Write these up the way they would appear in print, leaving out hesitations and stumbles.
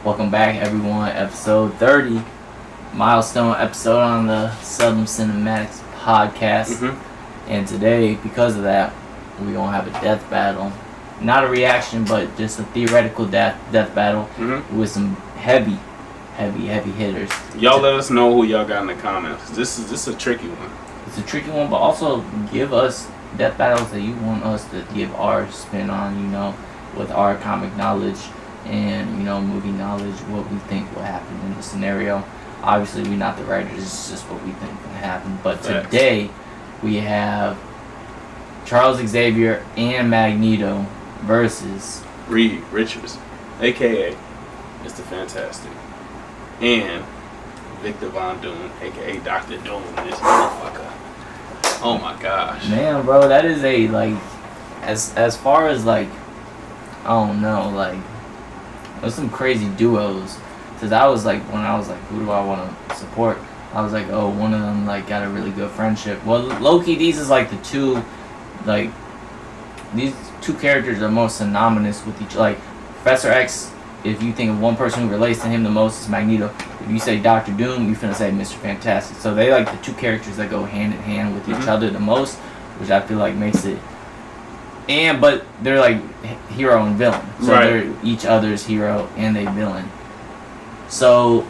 Welcome back, everyone. Episode 30, milestone episode on the Seldom Cinematics podcast. And today, because of that, we're gonna have a death battle. Not a reaction, but just a theoretical death battle with some heavy hitters. Y'all let us know who y'all got in the comments. This is a tricky one. It's a tricky one, but also give us death battles that you want us to give our spin on, with our comic knowledge and, movie knowledge, what we think will happen in the scenario. Obviously, we're not the writers, it's just what we think will happen. But today, we have Charles Xavier and Magneto versus Reed Richards, a.k.a. Mr. Fantastic, and Victor Von Doom, a.k.a. Dr. Doom, this motherfucker. Oh my gosh. Man, bro, that is as far as, I don't know, there's some crazy duos. Cause I was when I was who do I want to support? I was one of them got a really good friendship. Well, low-key, these is the two, these two characters are most synonymous with each. Professor X, if you think of one person who relates to him the most, is Magneto. If you say Dr. Doom, you're finna say Mr. Fantastic. So they the two characters that go hand in hand with each other the most, which I feel makes it. But they're hero and villain. So they're each other's hero and they villain. So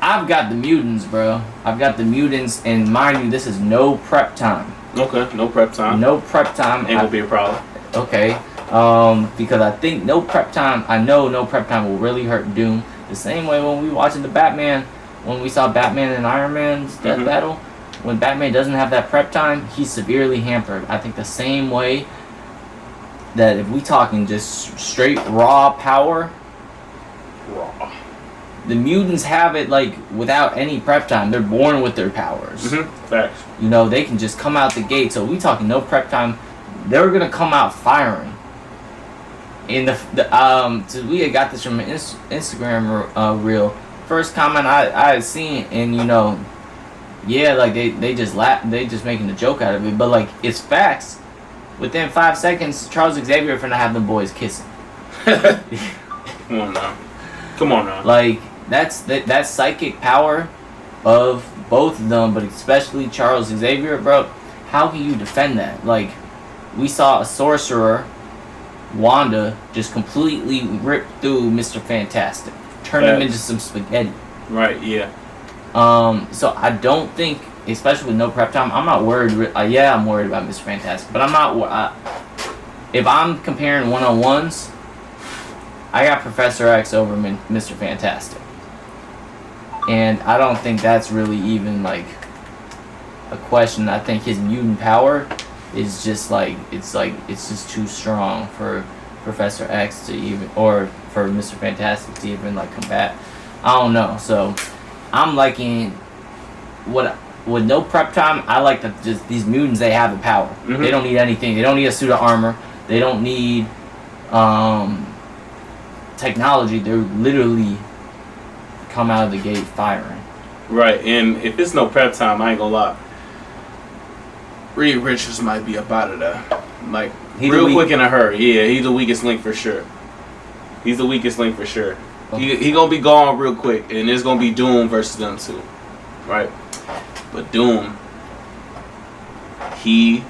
I've got the mutants, bro. I've got the mutants, and mind you, this is no prep time. Okay, no prep time. No prep time. Ain't gonna be a problem. Okay. Because I think no prep time will really hurt Doom. The same way when we watching the Batman, when we saw Batman and Iron Man's death battle, when Batman doesn't have that prep time, he's severely hampered. I think the same way that if we talking just straight raw power, the mutants have it without any prep time. They're born with their powers. Facts. They can just come out the gate. So we talking no prep time. They're gonna come out firing. In so we had got this from an Instagram reel. First comment I had seen, and they just laugh. They just making a joke out of it, but it's facts. Within 5 seconds, Charles Xavier finna have them boys kissing. Come on now. That's psychic power of both of them, but especially Charles Xavier, bro. How can you defend that? We saw a sorcerer, Wanda, just completely rip through Mr. Fantastic, turn him into some spaghetti. Right, yeah. So I don't think, especially with no prep time, I'm not worried. I'm worried about Mr. Fantastic, but I'm not. If I'm comparing one-on-ones, I got Professor X over Mr. Fantastic, and I don't think that's really even a question. I think his mutant power is just it's just too strong for Professor X to even, or for Mr. Fantastic to even combat. I don't know. So I'm liking with no prep time. I like that just these mutants, they have the power. They don't need anything. They don't need a suit of armor. They don't need technology. They're literally come out of the gate firing. Right, and if it's no prep time, I ain't gonna lie, Reed Richards might be up out of there. Real quick in a hurry. Yeah, he's the weakest link for sure. Okay. He gonna be gone real quick, and it's gonna be Doom versus them two. Right? But Doom, he's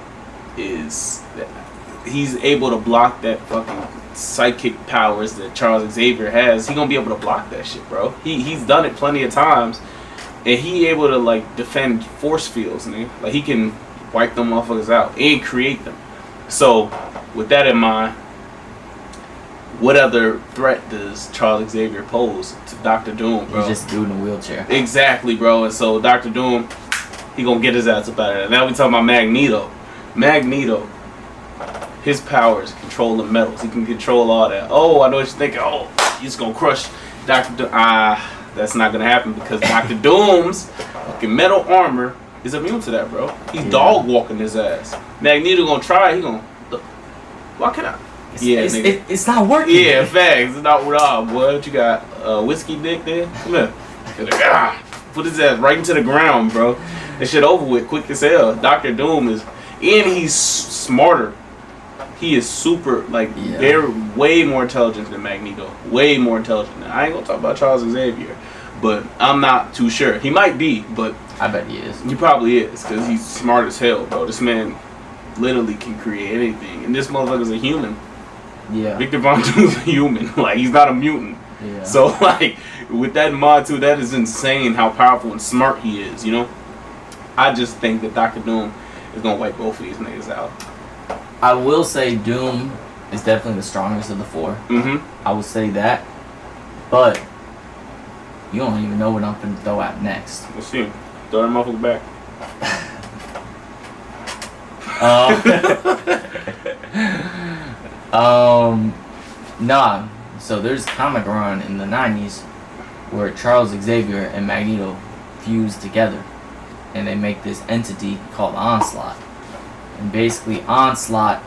able to block that fucking psychic powers that Charles Xavier has. He gonna be able to block that shit, bro. He's done it plenty of times, and he able to defend force fields, nigga. He can wipe them motherfuckers out and create them. So with that in mind, what other threat does Charles Xavier pose to Dr. Doom, bro? He's just a dude in a wheelchair. Exactly, bro. And so Dr. Doom, he gonna get his ass up out of there. Now we talking about Magneto. His powers control the metals. He can control all that. Oh, I know what you're thinking. Oh, he's gonna crush Dr. Doom. That's not gonna happen because Dr. Doom's fucking metal armor is immune to that, bro. He's dog walking his ass. Magneto gonna try. He gonna look. Why can't I? It's not working. Yeah, facts. It's not what boy. What you got? Whiskey dick there? Come here. Put his ass right into the ground, bro. That shit over with quick as hell. Dr. Doom is, and he's smarter. he is super, like, Yeah. they're way more intelligent than Magneto. Way more intelligent. Now, I ain't gonna talk about Charles Xavier, but I'm not too sure. He might be, but I bet he is. he probably is, because he's smart as hell, bro. This man literally can create anything. And this motherfucker's a human. Yeah. Victor Von Doom's a human. Like, he's not a mutant. Yeah. So, like, with that in mind, too, that is insane how powerful and smart he is, you know? I just think that Dr. Doom is going to wipe both of these niggas out. I will say Doom is definitely the strongest of the four. Mm-hmm. I will say that. But you don't even know what I'm going to throw out next. Let's see. Throw that motherfucker back. Nah. So there's a comic run in the 90s where Charles Xavier and Magneto fuse together. And they make this entity called Onslaught. And basically Onslaught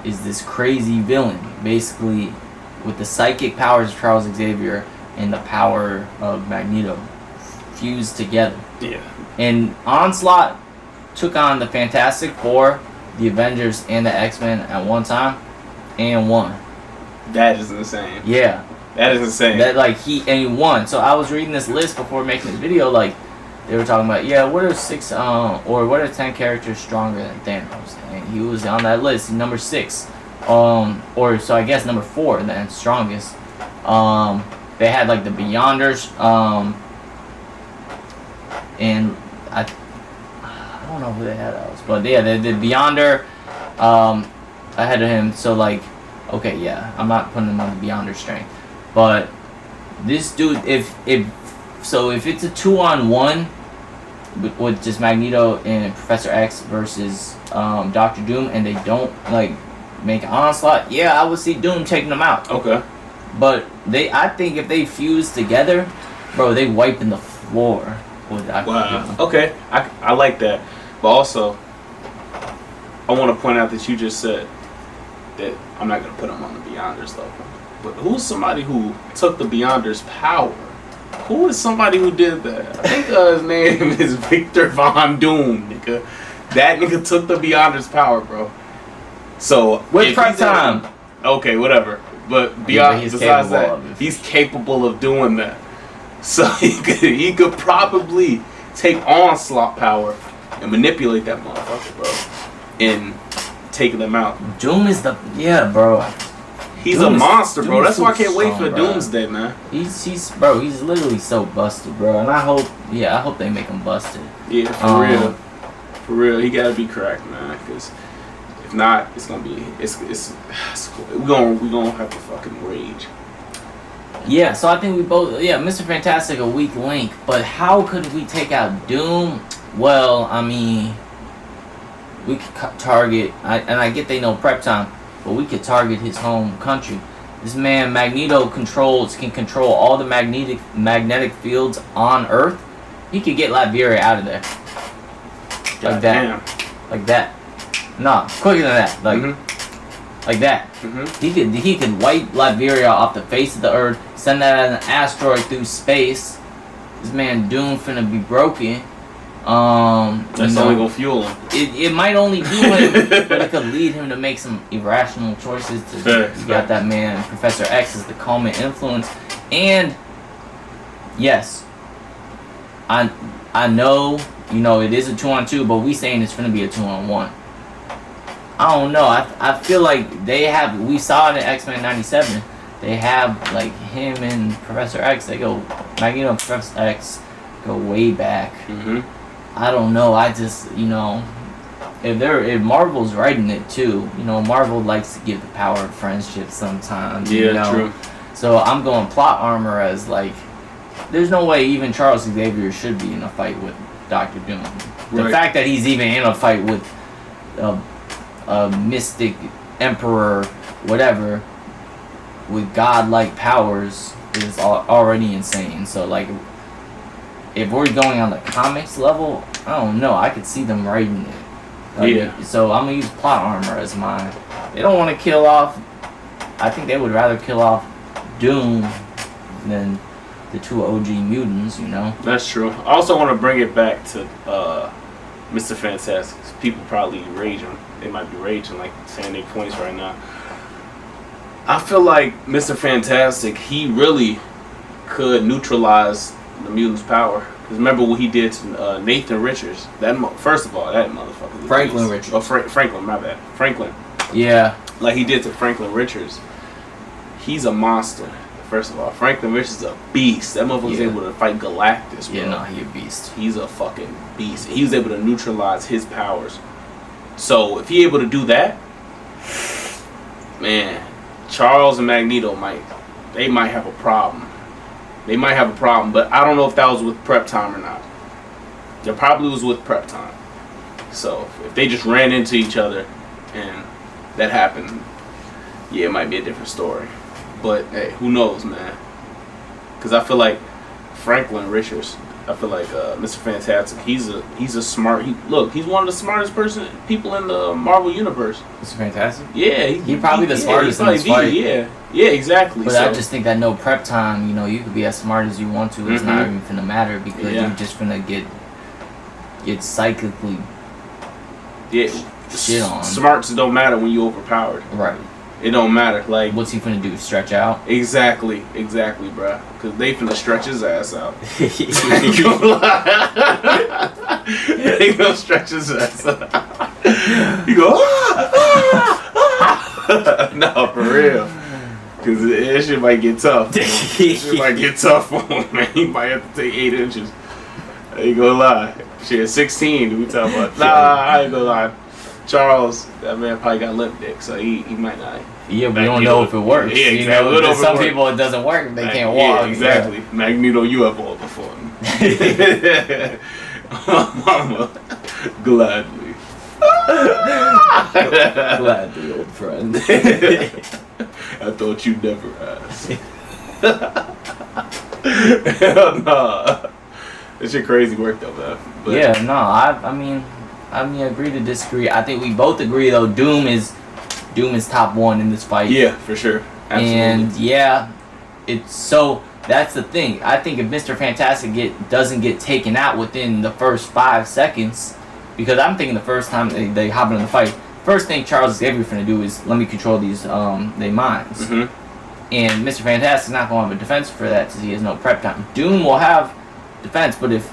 is this crazy villain. Basically with the psychic powers of Charles Xavier and the power of Magneto fused together. Yeah. And Onslaught took on the Fantastic Four, the Avengers, and the X-Men at one time and won. That is insane. Yeah. That is insane. That he won. So I was reading this list before making this video, like they were talking about, what are 10 characters stronger than Thanos? And he was on that list, number 6. So I guess number 4 then, strongest. They had like the Beyonders, and I don't know who they had else, but yeah, they did Beyonder ahead of him. So like, okay, yeah, I'm not putting him on the Beyonder strength, but this dude, if it's a 2-on-1 with just Magneto and Professor X versus Doctor Doom, and they don't like make an Onslaught, I would see Doom taking them out. Okay. But I think if they fuse together, bro, they wiping the floor with Doctor Doom. Okay, I like that. But also, I want to point out that you just said that I'm not going to put him on the Beyonders level. But who's somebody who took the Beyonders' power? Who is somebody who did that? I think his name is Victor Von Doom, nigga. That nigga took the Beyonders' power, bro. So with prep time. Okay, whatever. But besides that, he's capable of doing that. So he could probably take Onslaught power and manipulate that motherfucker, bro, and take them out. Doom is bro. He's Doom a monster, bro. That's why I can't wait for bro. Doomsday, man. He's literally so busted, bro. And I hope they make him busted. Yeah, for real, he gotta be cracked, man. Because if not, it's gonna be we gonna have to fucking rage. Yeah, so I think we both Mr. Fantastic a weak link, but how could we take out Doom? Well, I mean, we could target, and I get they know prep time, but we could target his home country. This man Magneto can control all the magnetic fields on Earth. He could get Liberia out of there. Like that. Like that. Nah, quicker than that. Like that. Mm-hmm. He could wipe Liberia off the face of the Earth, send that as an asteroid through space. This man Doom finna be broken. That's only gonna fuel him. It might only do him, but it could lead him to make some irrational choices. You got that man, Professor X, is the calming influence, and yes, I know it is a 2-on-2, but we saying it's gonna be a 2-on-1. I don't know. I feel like we saw it in X-Men 97. They have like him and Professor X. Magneto and Professor X go way back. Mm-hmm. I don't know. I just, if Marvel's writing it too, Marvel likes to give the power of friendship sometimes. Yeah, true. So I'm going plot armor as like, there's no way even Charles Xavier should be in a fight with Doctor Doom. The fact that he's even in a fight with a mystic emperor, whatever, with godlike powers is already insane. So like, if we're going on the comics level, I don't know. I could see them writing it. So I'm gonna use plot armor as mine. They don't want to kill off. I think they would rather kill off Doom than the 2 OG mutants. That's true. I also want to bring it back to Mr. Fantastic. People probably raging. They might be raging, like saying their points right now. I feel like Mr. Fantastic, he really could neutralize the mutant's power. Because remember what he did to Nathan Richards. First of all, that motherfucker. Franklin Richards. Oh, Franklin, my bad. Franklin. Yeah. Like he did to Franklin Richards. He's a monster. First of all, Franklin Richards is a beast. That motherfucker's able to fight Galactus, bro. Yeah, no, he a beast. He's a fucking beast. He was able to neutralize his powers. So if he able to do that, man, Charles and Magneto might have a problem. They might have a problem, but I don't know if that was with prep time or not. It probably was with prep time. So if they just ran into each other and that happened, yeah, it might be a different story. But hey, who knows, man? Because I feel like Franklin Richards, I feel like Mr. Fantastic. He's a smart. He's one of the smartest people in the Marvel universe. Mr. Fantastic. Yeah, he's probably the smartest in this fight. Yeah, exactly. But I just think that no prep time. You know, you could be as smart as you want to. It's not even finna matter because you're just finna get psychically shit on. Smarts don't matter when you overpowered. Right. It don't matter. Like, what's he finna do? Stretch out? Exactly, bruh. Because they finna stretch his ass out. They gonna stretch his ass out. You go, no, for real. Because that shit might get tough. It might get tough for him, man. He might have to take 8 inches. I ain't gonna lie. Shit, 16, we talking about. Nah, I ain't gonna lie. Charles, that man probably got limp dick, so he might not. Yeah, we don't know if it works. Yeah, exactly. You know, some people it doesn't work, they can't walk. Yeah, exactly. Yeah. Magneto UFO before. Mama, gladly. Gladly, old friend. I thought you'd never ask. Hell nah. That shit crazy work though, man. But yeah, no, I mean, agree to disagree. I think we both agree though. Doom is top 1 in this fight. Yeah, for sure. Absolutely. And yeah, it's so that's the thing. I think if Mr. Fantastic doesn't get taken out within the first 5 seconds, because I'm thinking the first time they hop in the fight, first thing Charles Xavier's gonna do is let me control these their minds. And Mr. Fantastic's not gonna have a defense for that because he has no prep time. Doom will have defense, but if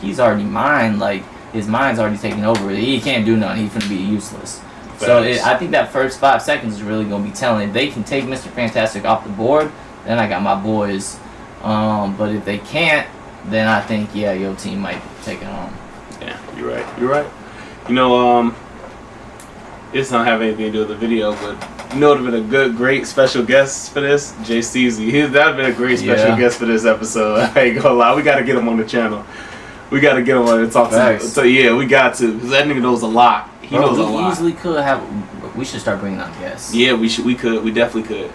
he's already like his mind's already taken over, he can't do nothing. He's gonna be useless. So I think that first 5 seconds is really gonna be telling. If they can take Mr. Fantastic off the board, then I got my boys. But if they can't, then I think your team might take it home. Yeah, you're right. You know, it's not have anything to do with the video, but you know, it would have been a great special guest for this, Jay Steezy. That'd have been a great special guest for this episode. I ain't gonna lie, we gotta get him on the channel. We gotta get him on and talk to him. So yeah, we got to, because that nigga knows a lot. He knows a lot. We easily could have. We should start bringing on guests. Yeah, we could. We definitely could.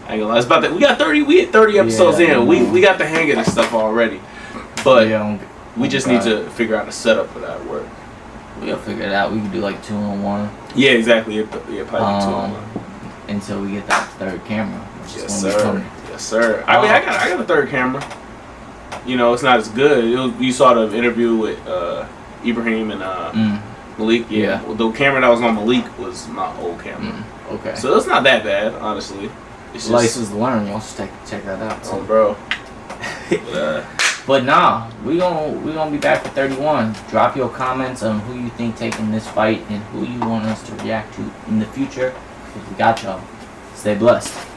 I ain't gonna lie. It's about that. We got 30. We had 30 episodes in. We got the hang of this stuff already. But we just need to figure out a setup for that work. We'll figure it out. We can do like 2-on-1. Yeah, exactly. Yeah, probably 2-on-1. Until we get that third camera. Yes, sir. Yes, sir. I mean, I got a third camera. You know, it's not as good. You saw the interview with Ibrahim and Malik. Yeah. Well, the camera that was on Malik was my old camera. Okay. So it's not that bad, honestly. It's just, license to learn. Y'all should check that out. Oh, bro. But nah, we gonna be back for 31. Drop your comments on who you think taking this fight and who you want us to react to in the future. We got y'all. Stay blessed.